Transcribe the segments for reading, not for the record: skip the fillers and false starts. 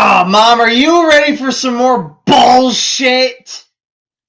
Oh, Mom, are you ready for some more bullshit?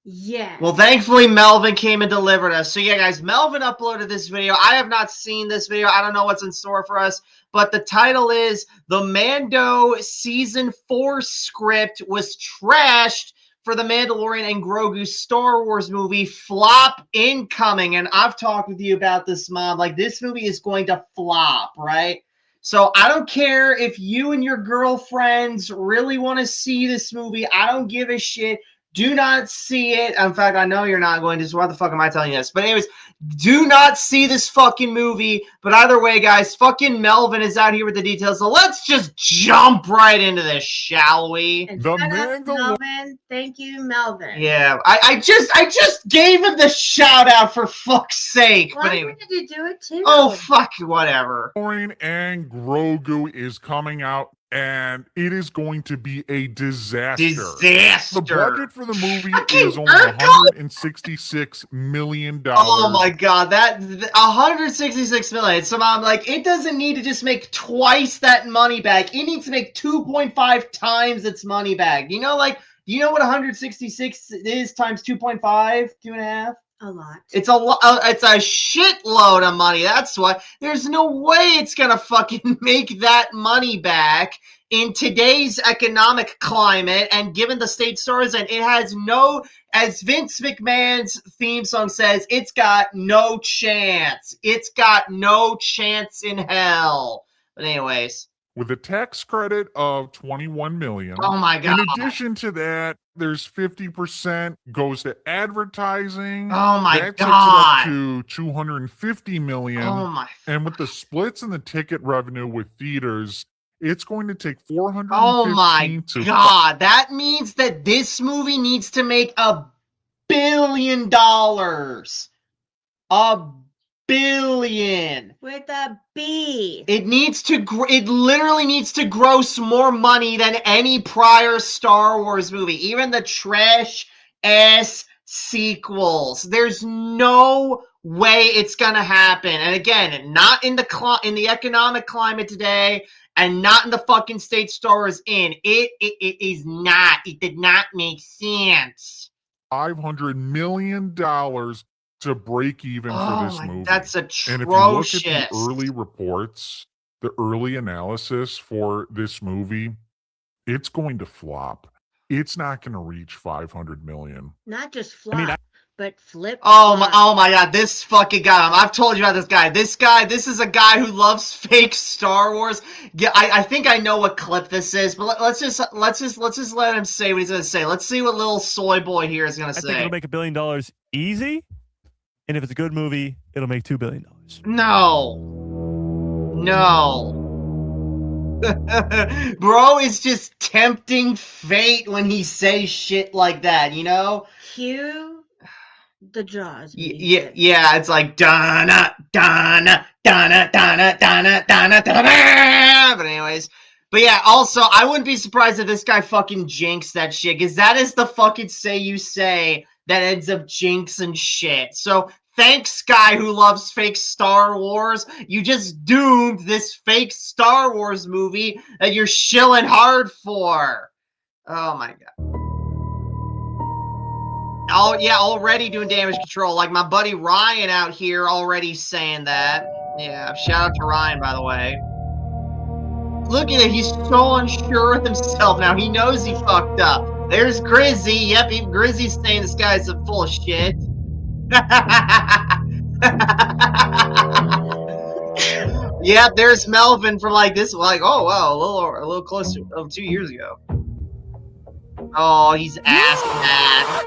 Yeah. Well, thankfully, Melvin came and delivered us. So, yeah, guys, Melvin uploaded this video. I have not seen this video. I don't know what's in store for us. But the title is The Mando Season 4 script was trashed for the Mandalorian and Grogu Star Wars movie. Flop incoming. And I've talked with you about this, Mom. Like, this movie is going to flop, right? So I don't care if you and your girlfriends really want to see this movie. I don't give a shit. Do not see it. In fact, I know you're not going to, so why the fuck am I telling you this? But anyways, do not see this fucking movie. But either way, guys, fucking Melvin is out here with the details. So let's just jump right into this, shall we? And shout out to Melvin. Thank you, Melvin. Yeah, I just gave him the shout out for fuck's sake. Well, but I anyway. wanted to do it too. Oh, fuck, whatever. And Grogu is coming out, and it is going to be a disaster. The budget for the movie is only $166 million. Oh my god, that $166 million. So I'm like, it doesn't need to just make twice that money back. It needs to make 2.5 times its money back. You know, like, you know what 166 is times 2.5, 2.5? A lot. It's a lot. It's a shitload of money. That's why there's no way it's gonna fucking make that money back in today's economic climate. And given the state stars, and it has no, as Vince McMahon's theme song says, it's got no chance. It's got no chance in hell. But anyways. With a tax credit of $21 million. Oh my god. In addition to that, there's 50% goes to advertising. Oh my that god. Takes it up to $250 million. Oh my. And with the splits in the ticket revenue with theaters, it's going to take $415 Oh my god. That means that this movie needs to make $1 billion. $1 billion with a B. It needs to. It literally needs to gross more money than any prior Star Wars movie, even the trash ass sequels. There's no way it's gonna happen. And again, not in the economic climate today, and not in the fucking state Star Wars in. It is not. It did not make sense. $500 million to break even for this movie. That's atrocious. And if you look at the early reports, the early analysis for this movie, it's going to flop. It's not going to reach 500 million. Not just flop, but flip. Oh my god, this fucking guy. I've told you about this guy. This is a guy who loves fake Star Wars. Yeah, I think I know what clip this is, but let's just let him say what he's gonna say. Let's see what little soy boy here is gonna say. I think it'll make $1 billion easy. And if it's a good movie, it'll make $2 billion. No. Bro is just tempting fate when he says shit like that, you know? Cue the Jaws. Yeah, it's like donna, donna, donna, donna, donna, donna, donna. But anyways. But yeah, also, I wouldn't be surprised if this guy fucking jinxed that shit, because that is the fucking say that ends up jinxing shit. So thanks, guy who loves fake Star Wars. You just doomed this fake Star Wars movie that you're shilling hard for. Oh my god. Oh yeah, already doing damage control. Like my buddy Ryan out here already saying that. Yeah, shout out to Ryan, by the way. Look at it, he's so unsure of himself now. He knows he fucked up. There's Grizzy. Yep, even Grizzy's saying this guy's full of shit. Yeah, there's Melvin from like this, like, oh wow, a little close to 2 years ago. Oh, he's ass mad.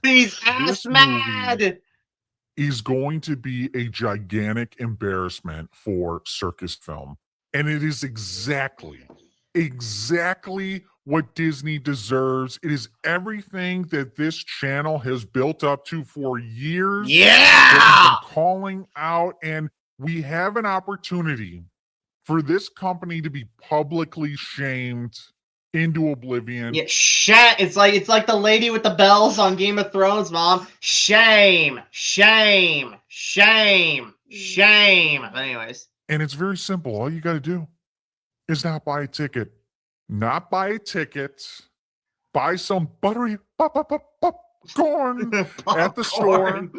He's ass mad. Is going to be a gigantic embarrassment for circus film. And it is exactly what Disney deserves. It is everything that this channel has built up to for years. Yeah! That we've been calling out, and we have an opportunity for this company to be publicly shamed into oblivion. Yeah, it's like the lady with the bells on Game of Thrones, Mom. Shame. But anyways. And it's very simple. All you got to do is not buy a ticket. Not buy a ticket. Buy some buttery popcorn at the store.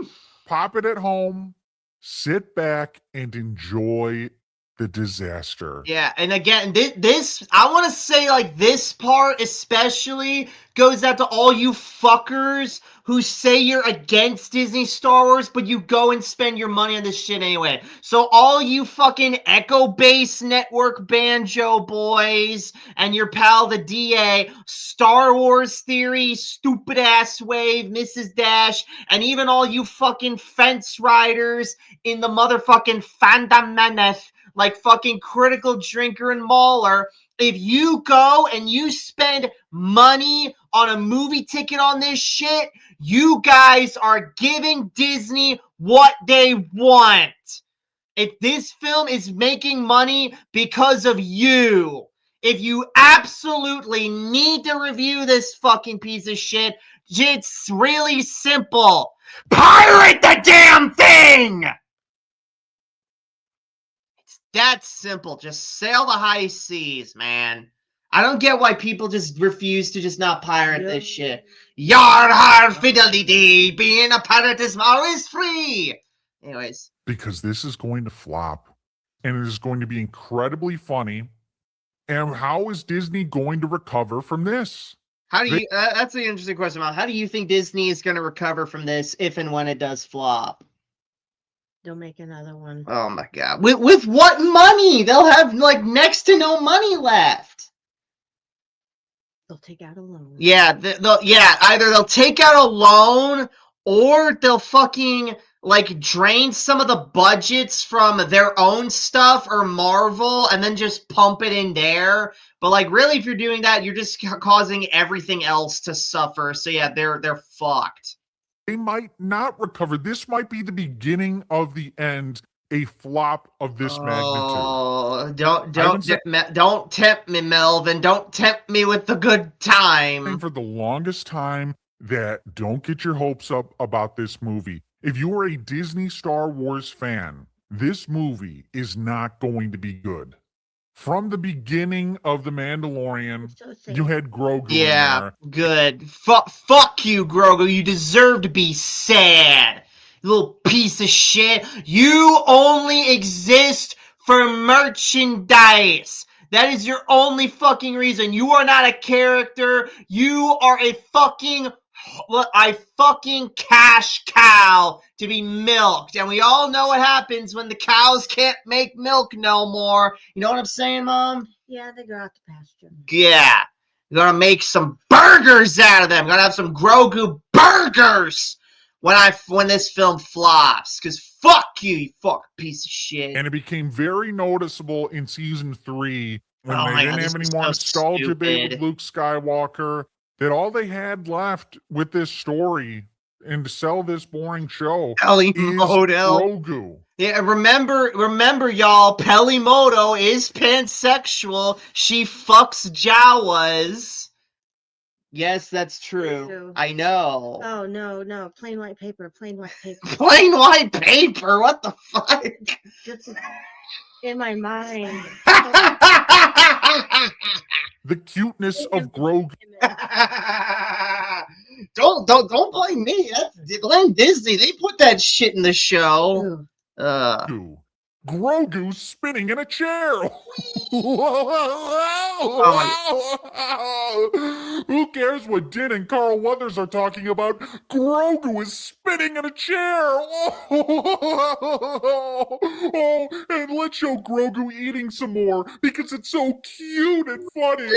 Pop it at home. Sit back and enjoy the disaster. Yeah, and again, this I want to say, like, this part especially goes out to all you fuckers who say you're against Disney Star Wars, but you go and spend your money on this shit anyway. So all you fucking Echo Base Network Banjo boys and your pal the DA, Star Wars Theory, Stupid Ass Wave, Mrs. Dash, and even all you fucking fence riders in the motherfucking fandom menace, like fucking Critical Drinker and Mauler, if you go and you spend money on a movie ticket on this shit, you guys are giving Disney what they want. If this film is making money because of you, if you absolutely need to review this fucking piece of shit, it's really simple. Pirate the damn thing! That's simple. Just sail the high seas, man. I don't get why people just refuse to just not pirate this shit. Yar har fiddly-dee, being a pirate is always free. Anyways. Because this is going to flop, and it is going to be incredibly funny. And how is Disney going to recover from this? How do you? That's an interesting question, Mal. How do you think Disney is going to recover from this if and when it does flop? They'll make another one. Oh my god. With what money? They'll have like next to no money left. They'll take out a loan. Yeah, either they'll take out a loan or they'll fucking like drain some of the budgets from their own stuff or Marvel and then just pump it in there. But like really, if you're doing that, you're just causing everything else to suffer. So yeah, they're fucked. They might not recover. This might be the beginning of the end, a flop of this magnitude. Oh, don't tempt me, Melvin. Don't tempt me with the good time. For the longest time, that don't get your hopes up about this movie. If you are a Disney Star Wars fan, this movie is not going to be good. From the beginning of The Mandalorian, you had Grogu in there. Good. Fuck you, Grogu. You deserve to be sad. You little piece of shit. You only exist for merchandise. That is your only fucking reason. You are not a character. You are a fucking cash cow to be milked. And we all know what happens when the cows can't make milk no more. You know what I'm saying, Mom? Yeah, they go out to pasture. Yeah. You're gonna make some burgers out of them. Gonna have some Grogu burgers when this film flops. Because fuck you fuck piece of shit. And it became very noticeable in season 3 when they didn't have any more nostalgia bait with Luke Skywalker. That all they had left with this story and to sell this boring show is Grogu. Yeah, remember, y'all, Pelimoto is pansexual. She fucks Jawas. Yes, that's true. I know. Oh, no. Plain white paper. Plain white paper. Plain white paper? What the fuck? Just in my mind. The cuteness of Grogu. Don't blame me. Blame Disney. They put that shit in the show. Grogu spinning in a chair. Who cares what Din and Carl Weathers are talking about? Grogu is spinning in a chair. And let's show Grogu eating some more because it's so cute and funny.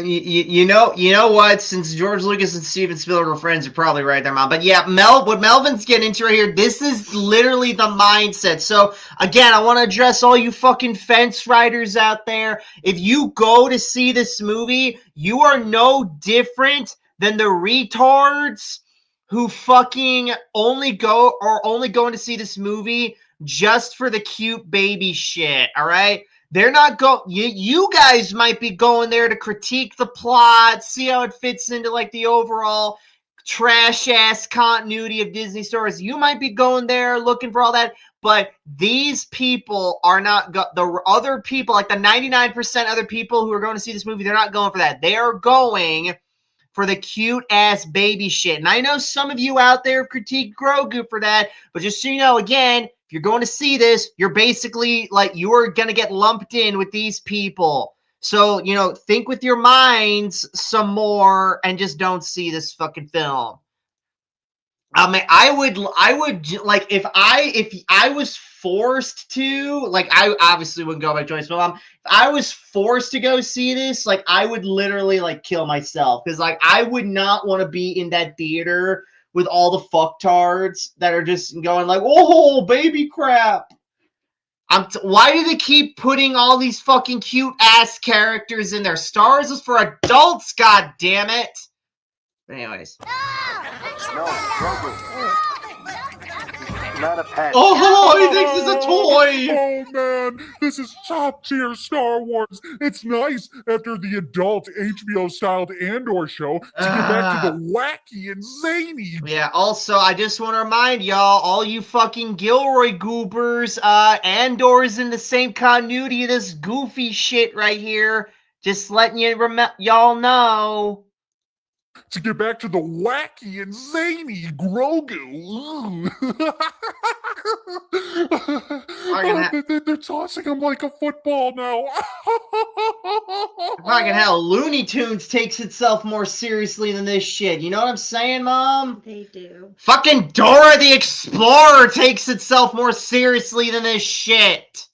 You know what? Since George Lucas and Steven Spielberg are friends, you're probably right there, Mom. But yeah, what Melvin's getting into right here, this is literally the mindset. So again, I want to address all you fucking fence riders out there. If you go to see this movie, you are no different than the retards who fucking only going to see this movie just for the cute baby shit. All right. They're not you guys might be going there to critique the plot, see how it fits into like the overall trash ass continuity of Disney stores. You might be going there looking for all that, but these people are not the other people, like the 99% other people who are going to see this movie, they're not going for that. They are going for the cute ass baby shit. And I know some of you out there critique Grogu for that, but just so you know, again, if you're going to see this, you're basically like, you are going to get lumped in with these people. So, you know, think with your minds some more and just don't see this fucking film. I mean, I would like, if I was forced to, like, I obviously wouldn't go by choice, but if I was forced to go see this, like, I would literally like kill myself, because like I would not want to be in that theater with all the fucktards that are just going like, oh, baby crap. Why do they keep putting all these fucking cute ass characters in there? Star Wars is for adults, god damn it. But anyways. No, Grogu. Not a pet. Oh, he thinks it's a toy. Oh man, this is top tier Star Wars. It's nice after the adult HBO styled Andor show to get back to the wacky and zany. Yeah, also, I just want to remind y'all, all you fucking Gilroy goobers, Andor's in the same continuity of this goofy shit right here. Just letting y'all know. To get back to the wacky and zany Grogu. They're tossing him like a football now. Fucking hell, Looney Tunes takes itself more seriously than this shit. You know what I'm saying, Mom? They do. Fucking Dora the Explorer takes itself more seriously than this shit.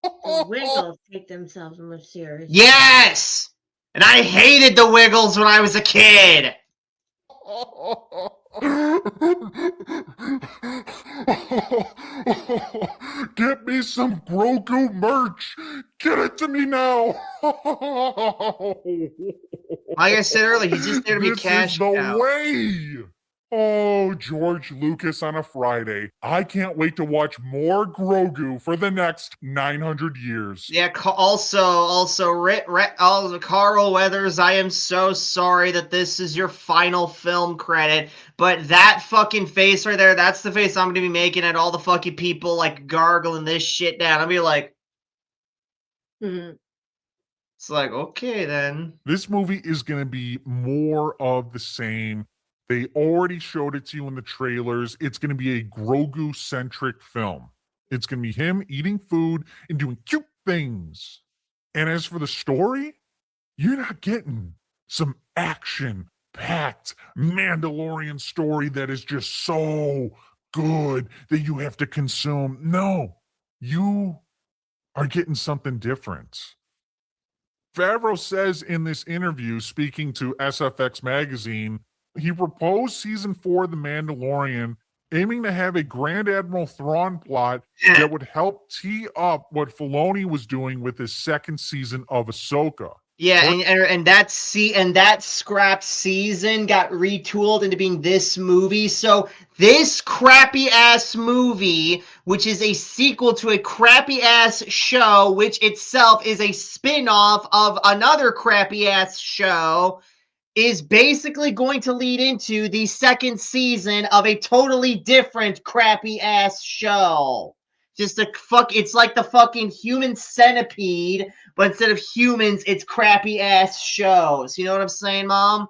The Wiggles take themselves more seriously. Yes! And I hated the Wiggles when I was a kid. Get me some Grogu merch. Get it to me now. Like I said earlier, he's just there to be cashed out. This is the way. Oh, George Lucas on a Friday. I can't wait to watch more Grogu for the next 900 years. Yeah, also, Carl Weathers, I am so sorry that this is your final film credit, but that fucking face right there, that's the face I'm going to be making at all the fucking people, like, gargling this shit down. I'll be like... It's like, okay, then. This movie is going to be more of the same. They already showed it to you in the trailers. It's going to be a Grogu-centric film. It's going to be him eating food and doing cute things. And as for the story, you're not getting some action-packed Mandalorian story that is just so good that you have to consume. No, you are getting something different. Favreau says in this interview, speaking to SFX Magazine, he proposed season 4 of The Mandalorian, aiming to have a Grand Admiral Thrawn plot that would help tee up what Filoni was doing with his second season of Ahsoka. Yeah, and that scrapped season got retooled into being this movie. So this crappy ass movie, which is a sequel to a crappy ass show, which itself is a spin-off of another crappy ass show, is basically going to lead into the second season of a totally different crappy ass show. It's like the fucking Human Centipede, but instead of humans, it's crappy ass shows. You know what I'm saying, Mom?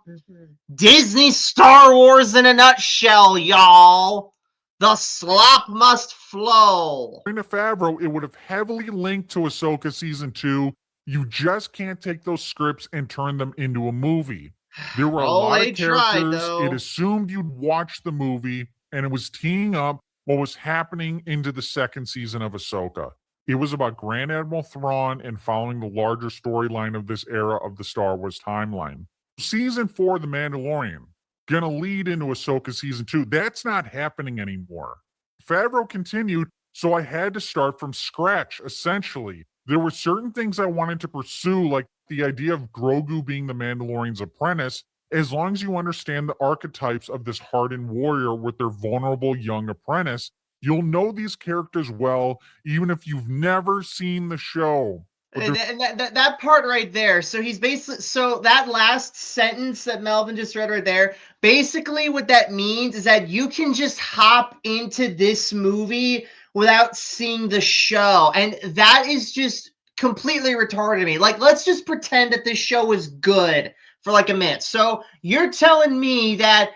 Disney Star Wars in a nutshell, y'all. The slop must flow. According to Favreau, it would have heavily linked to Ahsoka season 2. You just can't take those scripts and turn them into a movie. There were a lot of characters. It assumed you'd watch the movie, and it was teeing up what was happening into the second season of Ahsoka. It was about Grand Admiral Thrawn and following the larger storyline of this era of the Star Wars timeline. Season 4 of The Mandalorian, gonna lead into Ahsoka season 2. That's not happening anymore. Favreau continued, so I had to start from scratch, essentially. There were certain things I wanted to pursue, like the idea of Grogu being the Mandalorian's apprentice, as long as you understand the archetypes of this hardened warrior with their vulnerable young apprentice, you'll know these characters well, even if you've never seen the show. But And, there's that part right there. So he's basically, so that last sentence that Melvin just read right there, basically what that means is that you can just hop into this movie without seeing the show. And that is just completely retarded to me. Like, let's just pretend that this show is good for like a minute. So you're telling me that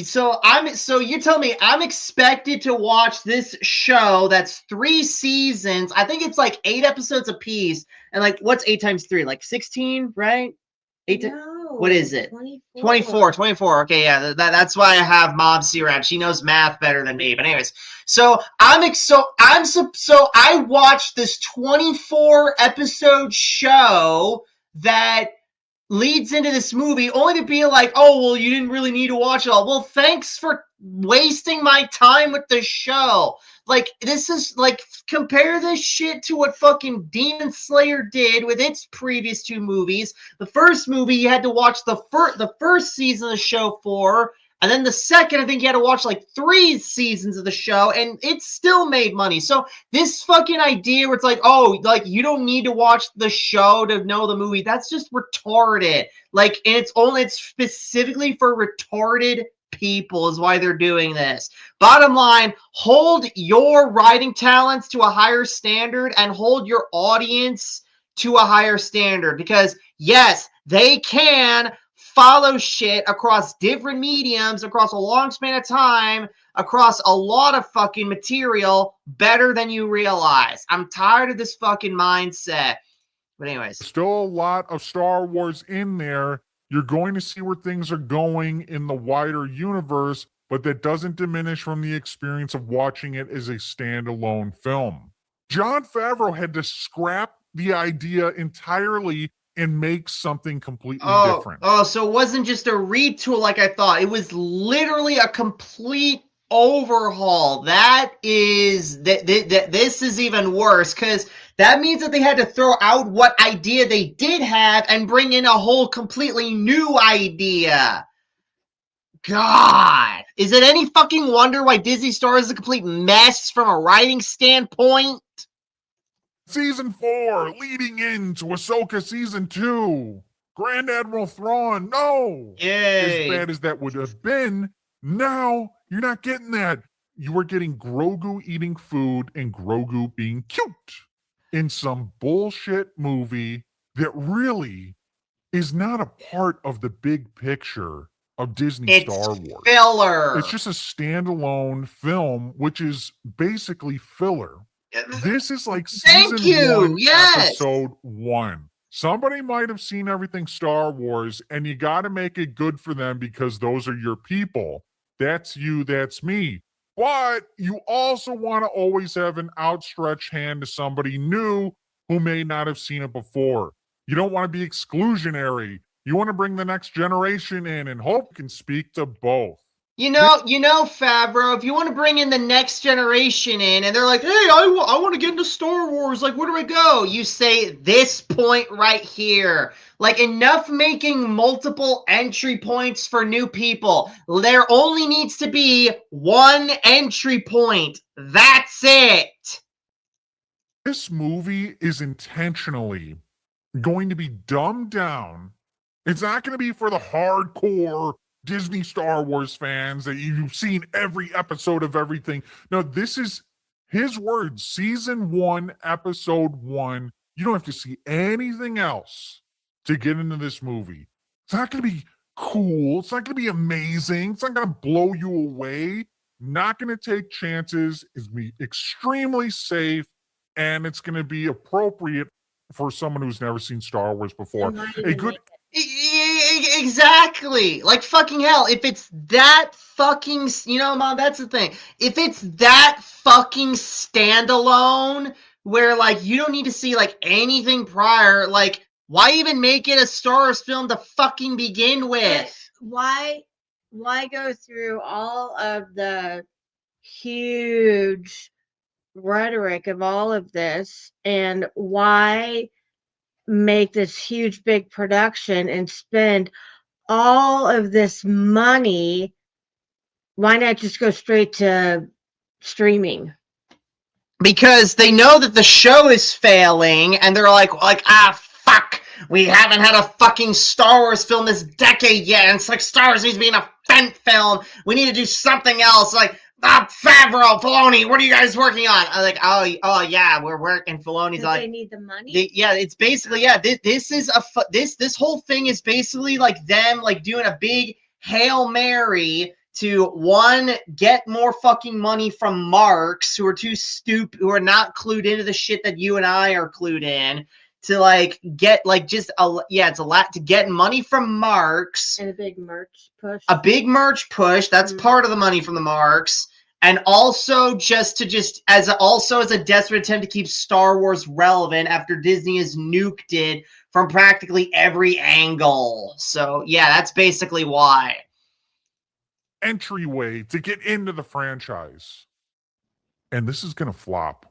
so you tell me I'm expected to watch this show that's 3 seasons. I think it's like 8 episodes apiece. And like, what's 8 times 3? Like 16, right? What is it? 24. 24. Okay, yeah, that's why I have Momseater. She knows math better than me. But anyways, so I watched this 24 episode show that leads into this movie only to be like, oh, well, you didn't really need to watch it all. Well, thanks for wasting my time with the show. Like, this is like, compare this shit to what fucking Demon Slayer did with its previous 2 movies. The first movie you had to watch the first season of the show for, and then the second, I think you had to watch like 3 seasons of the show, and it still made money. So this fucking idea where it's like, oh, like you don't need to watch the show to know the movie, that's just retarded. Like, and it's specifically for retarded people is why they're doing this. Bottom line, hold your writing talents to a higher standard and hold your audience to a higher standard, because yes, they can follow shit across different mediums, across a long span of time, across a lot of fucking material better than you realize. I'm tired of this fucking mindset. But anyways. still a lot of Star Wars in there. You're going to see where things are going in the wider universe, but that doesn't diminish from the experience of watching it as a standalone film. Jon Favreau had to scrap the idea entirely and make something completely different. Oh, so it wasn't just a retool like I thought. It was literally a complete overhaul. This is even worse, because that means that they had to throw out what idea they did have and bring in a whole completely new idea. God, is it any fucking wonder why Disney Star is a complete mess from a writing standpoint? Season 4, leading into Ahsoka Season 2. Grand Admiral Thrawn, no! Yay. As bad as that would have been, now you're not getting that. You are getting Grogu eating food and Grogu being cute in some bullshit movie that really is not a part of the big picture of Disney Star Wars. Filler. It's just a standalone film, which is basically filler. This is like season 1, episode 1. Somebody might have seen everything Star Wars, and you got to make it good for them because those are your people. That's you, that's me. But you also want to always have an outstretched hand to somebody new who may not have seen it before. You don't want to be exclusionary. You want to bring the next generation in and hope you can speak to both. You know, Favreau, if you want to bring in the next generation in and they're like, hey, I want to get into Star Wars, like, where do I go? You say this point right here. Like, enough making multiple entry points for new people. There only needs to be one entry point. That's it. This movie is intentionally going to be dumbed down. It's not going to be for the hardcore Disney Star Wars fans that you've seen every episode of everything. No, this is his words. Season 1, episode 1. You don't have to see anything else to get into this movie. It's not going to be cool. It's not going to be amazing. It's not going to blow you away. Not going to take chances. It's going to be extremely safe, and it's going to be appropriate for someone who's never seen Star Wars before. A good... Exactly. Like, fucking hell, if it's that fucking, Mom, that's the thing. If it's that fucking standalone where, like, you don't need to see, like, anything prior, like, why even make it a Star Wars film to fucking begin with? Why go through all of the huge rhetoric of all of this, and why make this huge big production and spend all of this money? Why not just go straight to streaming? because they know that the show is failing, and they're like fuck, we haven't had a fucking Star Wars film this decade yet, and it's like Star Wars needs to be an event film. We need to do something else. Like, Favreau, Filoni, what are you guys working on? I'm like, oh yeah, we're working. Filoni's like, they need the money. yeah, it's basically, yeah. This is this whole thing is basically like them like doing a big Hail Mary to, one, get more fucking money from marks who are too stupid, who are not clued into the shit that you and I are clued in, to like get like just it's a lot to get money from marks, And a big merch push. a big merch push. That's part of the money from the marks. And also as a desperate attempt to keep Star Wars relevant after Disney has nuked it from practically every angle. So yeah, that's basically why. Entryway to get into the franchise. And this is going to flop.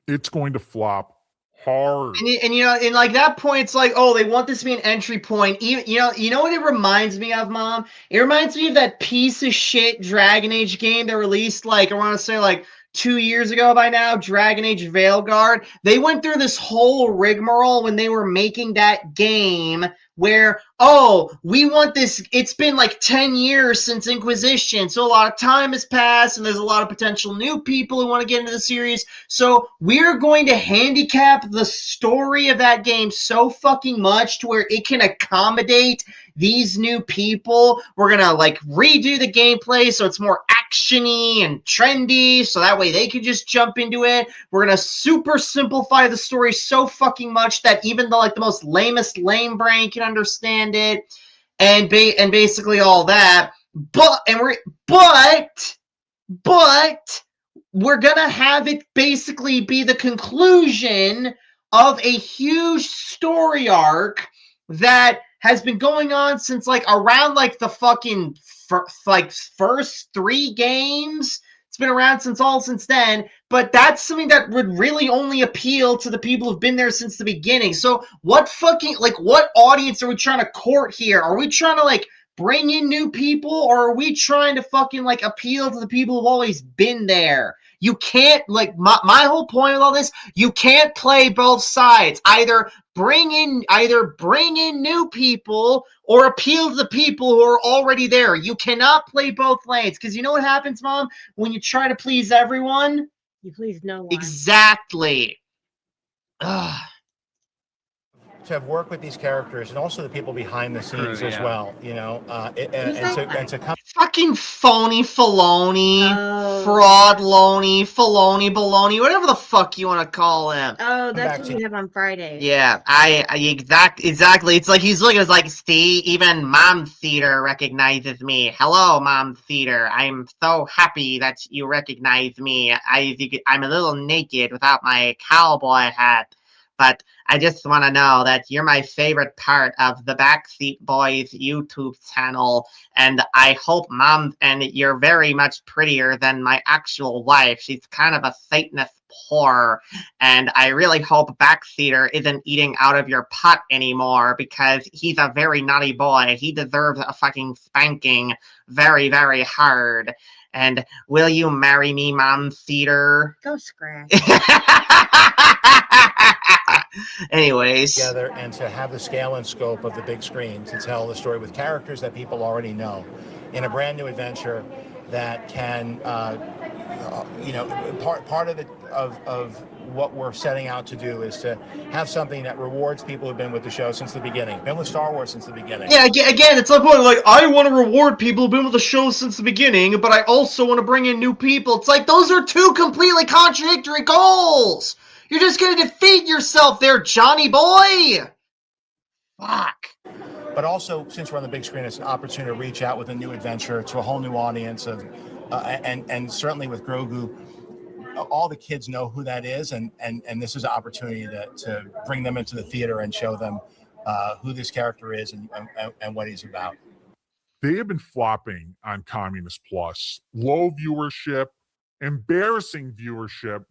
It's going to flop hard. And you know, in like that point, it's like, oh, they want this to be an entry point. Even you know what it reminds me of, Mom? It reminds me of that piece of shit Dragon Age game that released like, I want to say like 2 years ago by now, Dragon Age Veilguard. They went through this whole rigmarole when they were making that game where, oh, we want this. It's been like 10 years since Inquisition, so a lot of time has passed, and there's a lot of potential new people who want to get into the series. So we're going to handicap the story of that game so fucking much to where it can accommodate these new people. We're gonna like redo the gameplay so it's more actiony and trendy, so that way they can just jump into it. We're gonna super simplify the story so fucking much that even the most lamest lame brain can understand it, and basically all that. But we're gonna have it basically be the conclusion of a huge story arc that has been going on since like around like the fucking first 3 games. It's been around since then, but that's something that would really only appeal to the people who've been there since the beginning. So what audience are we trying to court here? Are we trying to like bring in new people, or are we trying to fucking like appeal to the people who've always been there? You can't, like, my whole point with all this, you can't play both sides. Either bring in new people or appeal to the people who are already there. You cannot play both lanes, because you know what happens, Mom, when you try to please everyone? You please no one. Exactly. Ugh. To have worked with these characters and also the people behind the scenes as well, you know, and to come. Fucking phony Filoni, Oh. fraud Loney, Filoni baloney, whatever the fuck you want to call him. Oh, that's what we have on Friday. Yeah, exactly. It's like he's looking. It's like, see, even Momseater recognizes me. Hello, Momseater. I'm so happy that you recognize me. I'm a little naked without my cowboy hat, but I just want to know that you're my favorite part of the Backseat Boys YouTube channel, and I hope, Mom, and you're very much prettier than my actual wife. She's kind of a Satanist whore, and I really hope Backseater isn't eating out of your pot anymore, because he's a very naughty boy. He deserves a fucking spanking very, very hard. And will you marry me, Momseater? Go scratch. Anyways. Together and to have the scale and scope of the big screen to tell the story with characters that people already know in a brand new adventure that can, part of what we're setting out to do is to have something that rewards people who've been with the show since the beginning, been with Star Wars since the beginning. Yeah, again, it's like I want to reward people who've been with the show since the beginning, but I also want to bring in new people. It's like, those are two completely contradictory goals. You're just going to defeat yourself there, Johnny boy. Fuck. But also, since we're on the big screen, it's an opportunity to reach out with a new adventure to a whole new audience of, and certainly with Grogu, all the kids know who that is, and this is an opportunity to bring them into the theater and show them who this character is and what he's about. They have been flopping on Communist Plus. Low viewership, embarrassing viewership,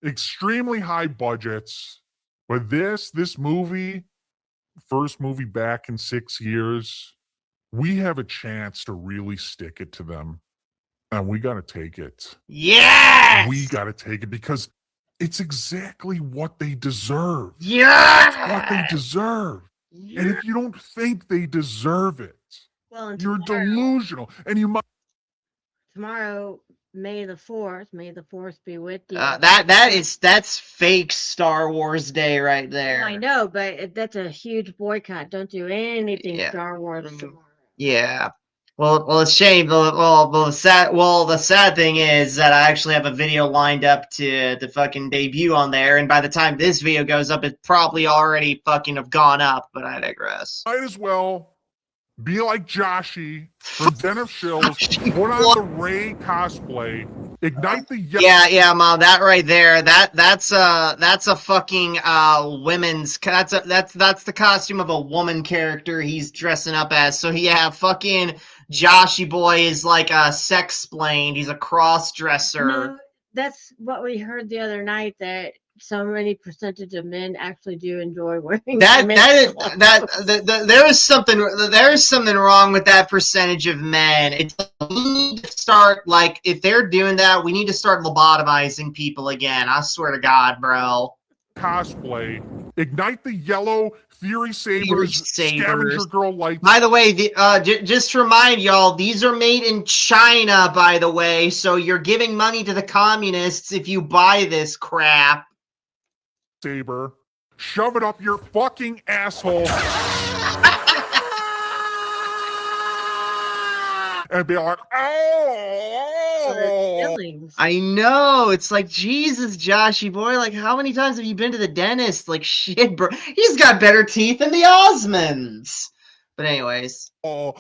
extremely high budgets. But this movie, first movie back in 6 years, we have a chance to really stick it to them. And we got to take it. Yes! We got to take it, because It's exactly what they deserve. Yeah. It's what they deserve. And if you don't think they deserve it, Well, and you're tomorrow, delusional. And you might. tomorrow, May the 4th, may the 4th be with you. That's fake Star Wars Day right there. I know, but that's a huge boycott. Don't do anything Yeah. Star Wars tomorrow. Yeah. Well, it's shame. The sad thing is that I actually have a video lined up to fucking debut on there, and by the time this video goes up, it probably already fucking have gone up. But I digress. Might as well be like Joshy from Den of Shills, put on the Rey cosplay, ignite the Yeah, Mom, that right there, that's a fucking women's. That's the costume of a woman character he's dressing up as. So yeah, fucking Joshy boy is like sex-plained. He's a cross-dresser. No, that's what we heard the other night, that so many percentage of men actually do enjoy wearing There is something wrong with that percentage of men. We need to start, like, if they're doing that, we need to start lobotomizing people again. I swear to God, bro. cosplay, ignite the yellow Theory Sabers, Scavenger Girl lights. By the way, just to remind y'all, these are made in China, by the way, so you're giving money to the communists if you buy this crap. Saber, shove it up your fucking asshole. And be like, oh. I know. It's like, Jesus, Joshy boy. Like, how many times have you been to the dentist? Like, shit, bro. He's got better teeth than the Osmonds. But anyways. Oh,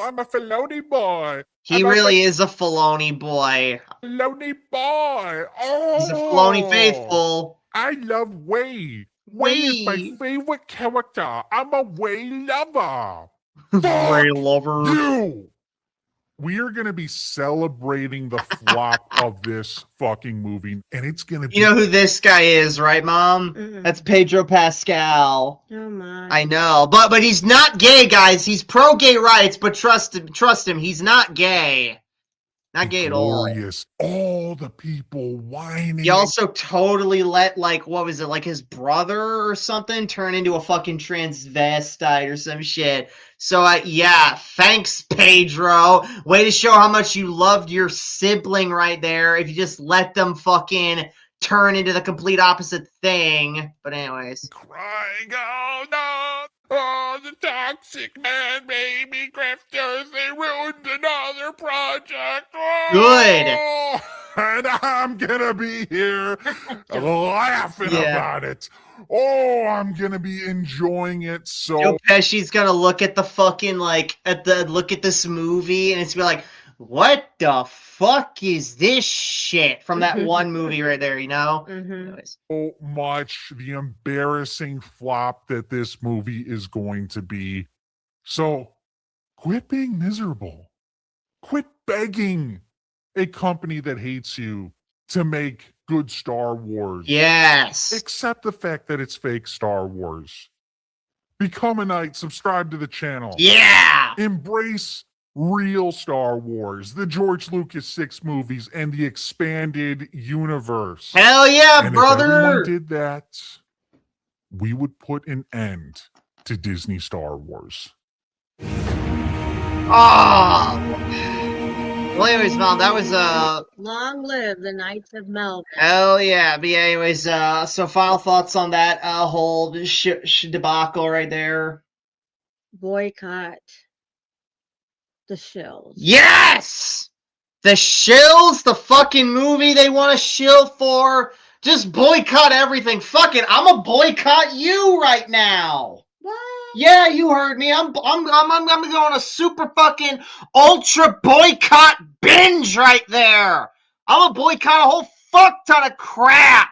I'm a Filoni boy. He really is a Filoni boy. Filoni boy. Oh. He's a Filoni faithful. I love Wei. Wei is my favorite character. I'm a Wei lover. Wei lover. You. We are going to be celebrating the flop of this fucking movie, and it's going to be... You know who this guy is, right, Mom? That's Pedro Pascal. Oh, my. I know. But he's not gay, guys. He's pro-gay rights, but trust him, he's not gay. Not gay at all. Glorious. All the people whining. He also totally let, like, what was it, like his brother or something turn into a fucking transvestite or some shit. So, yeah, thanks, Pedro. Way to show how much you loved your sibling right there if you just let them fucking turn into the complete opposite thing. But anyways. Crying out, no. Oh, the toxic man, baby grifters, they ruined another project. Oh, good. And I'm gonna be here laughing about it. Oh, I'm gonna be enjoying it so. Joe Pesci's gonna look at the fucking, like, look at this movie, and it's gonna be like, what the fuck is this shit from that one movie right there, you know? Anyways. So much the embarrassing flop that this movie is going to be. So quit being miserable. Quit begging a company that hates you to make good Star Wars. Yes. Accept the fact that it's fake Star Wars. Become a knight, subscribe to the channel. Yeah. Embrace real Star Wars, the George Lucas 6 movies, and the expanded universe. Hell yeah, and brother! If everyone did that, we would put an end to Disney Star Wars. Oh! Well, anyways, Mom, that was Long live the Knights of Melvin. Hell yeah! But yeah, anyways, so final thoughts on that whole debacle right there. Boycott the Shills. Yes! The Shills, the fucking movie they want to shill for. Just boycott everything. Fuck it, I'm gonna boycott you right now. What? Yeah, you heard me. I'm gonna go on a super fucking ultra boycott binge right there. I'm gonna boycott a whole fuck ton of crap.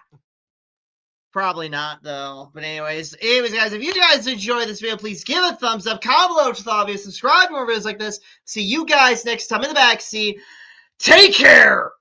Probably not, though. But anyways, guys, if you guys enjoyed this video, please give it a thumbs up. Comment below, which is obvious. Subscribe to more videos like this. See you guys next time in the backseat. Take care.